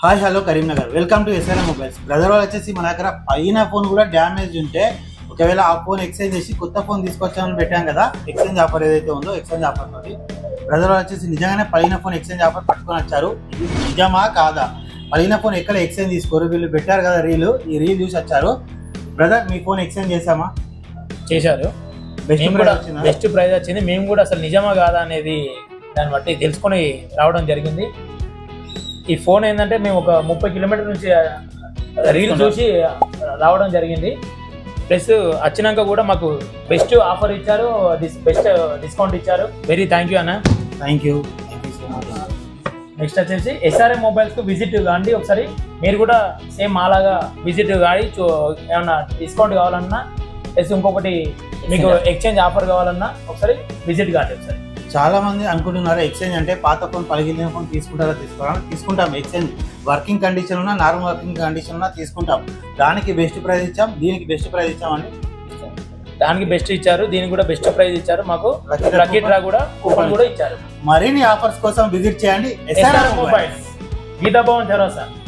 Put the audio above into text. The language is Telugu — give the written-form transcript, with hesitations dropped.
Hi hello Karimnagar welcome to SRM mobiles. Brother వాళ్ళు వచ్చేసి మన దగ్గర పైన ఫోన్ కూడా డ్యామేజ్ ఉంటే ఒకవేళ ఆ ఫోన్ ఎక్స్చేంజ్ చేసి కొత్త ఫోన్ తీసుకొచ్చామని పెట్టాం కదా, ఎక్స్చేంజ్ ఆఫర్ ఏదైతే ఉందో ఎక్స్చేంజ్ ఆఫర్ తోటి బ్రదర్ వాళ్ళు వచ్చేసి నిజంగానే పైన ఫోన్ ఎక్స్చేంజ్ ఆఫర్ పట్టుకొని వచ్చారు. ఇది నిజమా కాదా, పైన ఫోన్ ఎక్కడ ఎక్స్చేంజ్ తీసుకోరు, వీళ్ళు పెట్టారు కదా రీల్, ఈ రీల్ చూసి వచ్చారు. బ్రదర్ మీ ఫోన్ ఎక్స్చేంజ్ చేసామా? చేశారు. బెస్ట్ ప్రైజ్ వచ్చింది. మేము కూడా అసలు నిజమా కాదా అనేది దాన్ని బట్టి తెలుసుకొని రావడం జరిగింది. ఈ ఫోన్ ఏంటంటే మేము ఒక 30 కిలోమీటర్ నుంచి రీల్ చూసి రావడం జరిగింది. ప్లస్ వచ్చినాక కూడా మాకు బెస్ట్ ఆఫర్ ఇచ్చారు, బెస్ట్ డిస్కౌంట్ ఇచ్చారు. వెరీ థ్యాంక్ యూ అన్న. Thank you so much. Next వచ్చేసి ఎస్ఆర్ఎం మొబైల్స్కు విజిట్ కాండి ఒకసారి. మీరు కూడా సేమ్ అలాగా విజిట్ కాడి ఏమన్నా డిస్కౌంట్ కావాలన్నా ప్లస్ ఇంకొకటి మీకు ఎక్స్చేంజ్ ఆఫర్ కావాలన్నా ఒకసారి విజిట్ కాండి ఒకసారి. చాలా మంది అనుకుంటున్నారు ఎక్స్చేంజ్ అంటే పాత ఫోన్ పలిగిన ఫోన్ తీసుకుంటారా తీసుకుంటాం. ఎక్స్చేంజ్ వర్కింగ్ కండిషన్ ఉన్నా నార్మల్ వర్కింగ్ కండిషన్ ఉన్నా తీసుకుంటాం. దానికి బెస్ట్ ప్రైస్ ఇచ్చాం, దీనికి బెస్ట్ ప్రైస్ ఇచ్చామని. దానికి బెస్ట్ ఇచ్చారు, దీనికి కూడా బెస్ట్ ప్రైస్ ఇచ్చారు. మాకు లక్కీ డ్రా కూడా కూపన్ కూడా ఇచ్చారు. మరిన్ని ఆఫర్స్ కోసం విజిట్ చేయండి ఎస్ఆర్ఎం మొబైల్స్, గీతా భవన్ చౌరస్తా.